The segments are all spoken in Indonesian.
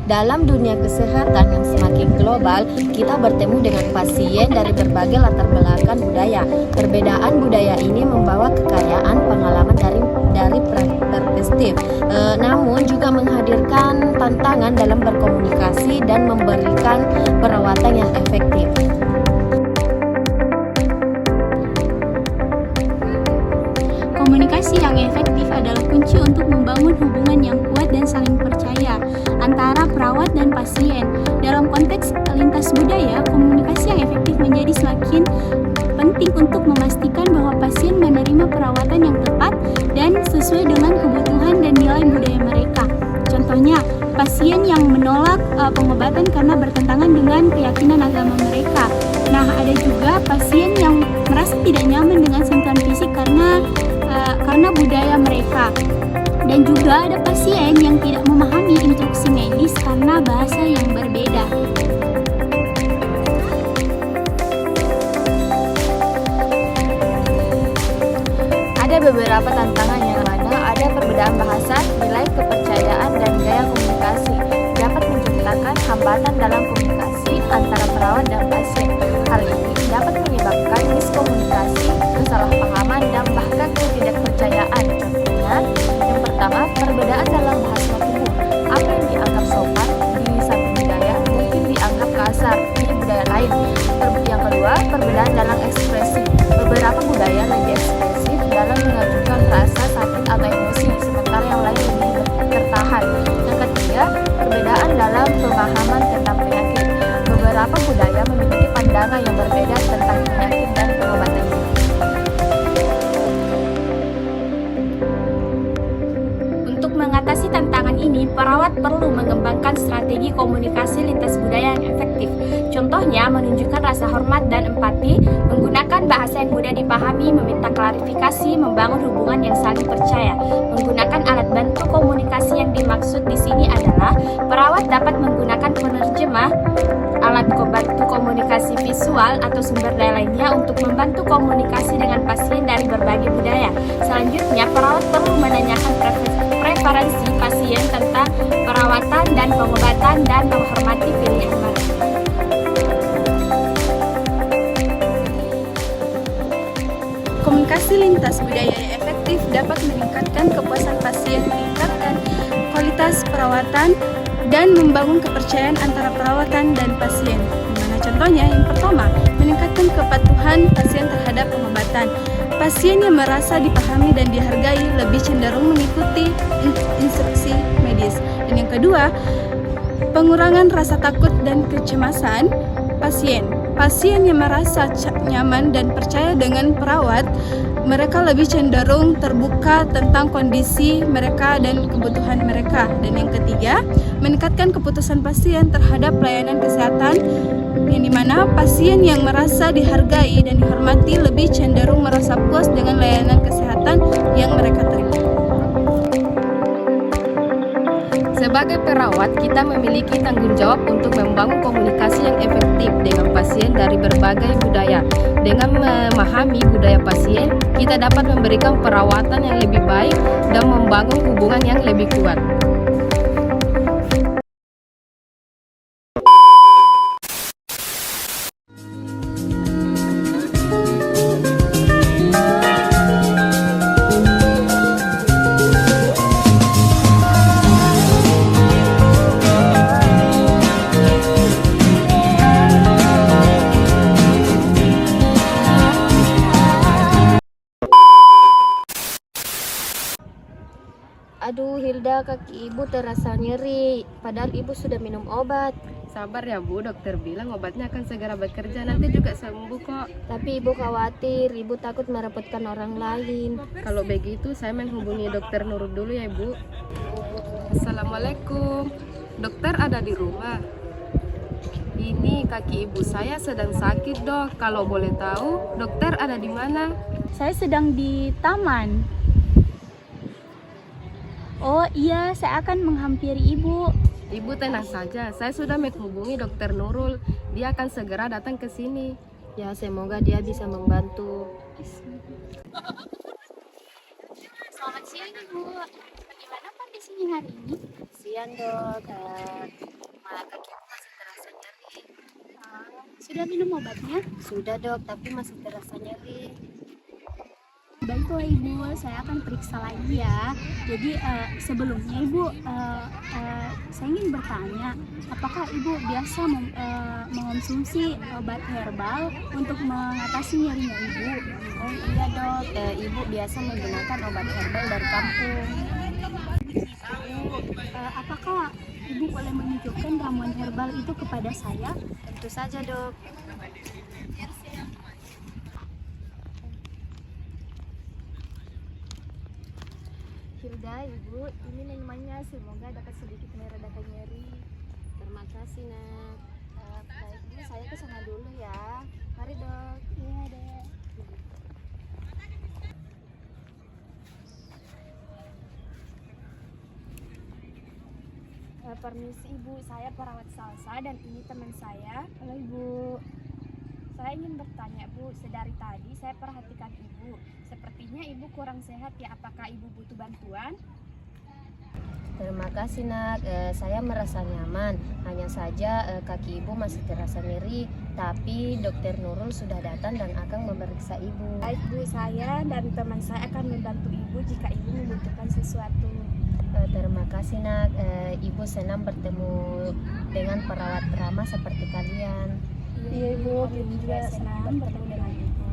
Dalam dunia kesehatan yang semakin global, kita bertemu dengan pasien dari berbagai latar belakang budaya. Perbedaan budaya ini membawa kekayaan pengalaman dari perspektif, namun juga menghadirkan tantangan dalam berkomunikasi dan memberikan perawatan yang efektif. Komunikasi yang efektif adalah kunci untuk membangun hubungan yang kuat dan saling percaya antara perawat dan pasien. Dalam konteks lintas budaya, komunikasi yang efektif menjadi semakin penting untuk memastikan bahwa pasien menerima perawatan yang tepat dan sesuai dengan kebutuhan dan nilai budaya mereka. Contohnya, pasien yang menolak pengobatan karena bertentangan dengan keyakinan agama mereka. Nah, ada juga pasien yang merasa tidak nyaman dengan sentuhan fisik karena budaya mereka. Dan juga ada pasien yang tidak memahami instruksi medis karena bahasa yang berbeda. Ada beberapa tantangan yang mana ada perbedaan bahasa, nilai kepercayaan, dan gaya komunikasi dapat menciptakan hambatan dalam komunikasi antara perawat dan pasien. Hal ini dapat menyebabkan miskomunikasi, kesalahpahaman, dan bahkan ketidakpercayaan. Contohnya, yang pertama, perbedaan dalam bahasa tubuh. Apa yang dianggap sopan di satu budaya mungkin dianggap kasar di budaya lain. Yang kedua, perbedaan dalam ekspresi. Beberapa budaya lebih ekspresif dalam mengajukan rasa sakit atau emosi, sementara yang lain lebih tertahan. Yang ketiga, perbedaan dalam pemahaman tentang penyakit. Beberapa budaya memiliki pandangan yang berbeda tentang penyakit dan pengobatannya. Untuk mengatasi tantangan ini, perawat perlu mengembangkan strategi komunikasi lintas budaya yang efektif. Contohnya, menunjukkan rasa hormat dan empati, menggunakan bahasa yang mudah dipahami, meminta klarifikasi, membangun hubungan yang saling percaya. Menggunakan alat bantu komunikasi yang dimaksud di sini adalah perawat dapat menggunakan penerjemah, alat bantu komunikasi visual atau sumber daya lainnya untuk membantu komunikasi dengan pasien dari berbagai budaya. Selanjutnya, perawat perlu menanyakan preferensi pasien tentang perawatan dan pengobatan dan menghormati pilihan mereka. Komunikasi lintas budaya yang efektif dapat meningkatkan kepuasan pasien, meningkatkan kualitas perawatan, dan membangun kepercayaan antara perawatan dan pasien. Dimana contohnya, yang pertama, meningkatkan kepatuhan pasien terhadap pengobatan. Pasien yang merasa dipahami dan dihargai lebih cenderung mengikuti instruksi medis. Dan yang kedua, pengurangan rasa takut dan kecemasan pasien. Pasien yang merasa nyaman dan percaya dengan perawat, mereka lebih cenderung terbuka tentang kondisi mereka dan kebutuhan mereka. Dan yang ketiga, meningkatkan keputusan pasien terhadap pelayanan kesehatan, yang dimana pasien yang merasa dihargai dan dihormati lebih cenderung merasa puas dengan layanan kesehatan yang mereka terima. Sebagai perawat, kita memiliki tanggung jawab untuk membangun komunikasi yang efektif dengan pasien dari berbagai budaya. Dengan memahami budaya pasien, kita dapat memberikan perawatan yang lebih baik dan membangun hubungan yang lebih kuat. Aduh Hilda, kaki ibu terasa nyeri, padahal ibu sudah minum obat. Sabar ya Bu, dokter bilang obatnya akan segera bekerja, nanti juga sembuh kok. Tapi ibu khawatir, ibu takut merepotkan orang lain. Kalau begitu saya menghubungi dokter Nurul dulu ya Bu. Assalamualaikum, dokter ada di rumah? Ini kaki ibu saya sedang sakit dok, kalau boleh tahu dokter ada di mana? Saya sedang di taman. Oh iya, saya akan menghampiri ibu. Ibu tenang saja, saya sudah menghubungi dokter Nurul, dia akan segera datang ke sini. Ya, semoga dia bisa membantu. Selamat siang ibu. Bagaimana kondisinya hari ini? Kasihan dok. malah kaki ibu masih terasa nyeri. Sudah minum obatnya? Sudah dok, tapi masih terasa nyeri. Baiklah Ibu, saya akan periksa lagi ya. Jadi sebelumnya Ibu, saya ingin bertanya, apakah Ibu biasa mengonsumsi obat herbal untuk mengatasi nyerinya Ibu? Oh iya dok, ibu biasa menggunakan obat herbal dari kampung. Apakah Ibu boleh menunjukkan ramuan herbal itu kepada saya? Tentu saja dok. Hilda, Ibu, ini minumannya, semoga dapat sedikit meredakan nyeri. Terima kasih nak. Baik Bu, saya ke sana dulu ya. Mari dok. Iya deh. Permisi Ibu, saya perawat Salsa dan ini teman saya. Halo Ibu. Saya ingin bertanya Bu, sedari tadi saya perhatikan Ibu. Sepertinya Ibu kurang sehat ya, apakah Ibu butuh bantuan? Terima kasih nak, saya merasa nyaman. Hanya saja kaki ibu masih terasa nyeri. Tapi dokter Nurul sudah datang dan akan memeriksa ibu. Baik Bu, saya dan teman saya akan membantu Ibu jika Ibu membutuhkan sesuatu. Terima kasih nak, ibu senang bertemu dengan perawat ramah seperti kalian. Iya Ibu, Ibu juga senang bertemu dengan Ibu.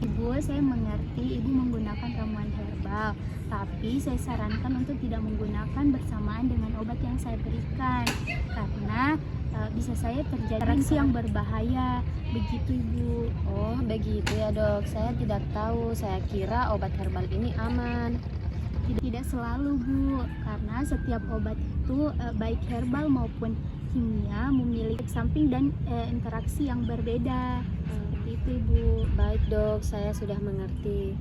Ibu, saya mengerti Ibu menggunakan ramuan herbal, tapi saya sarankan untuk tidak menggunakan bersamaan dengan obat yang saya berikan, karena bisa saya terjadi reaksi yang berbahaya. Begitu Ibu. Oh begitu ya dok, saya tidak tahu, saya kira obat herbal ini aman. Tidak selalu Bu, karena setiap obat itu baik herbal maupun kimia memiliki efek samping dan interaksi yang berbeda. Seperti itu Ibu. Baik dok, saya sudah mengerti.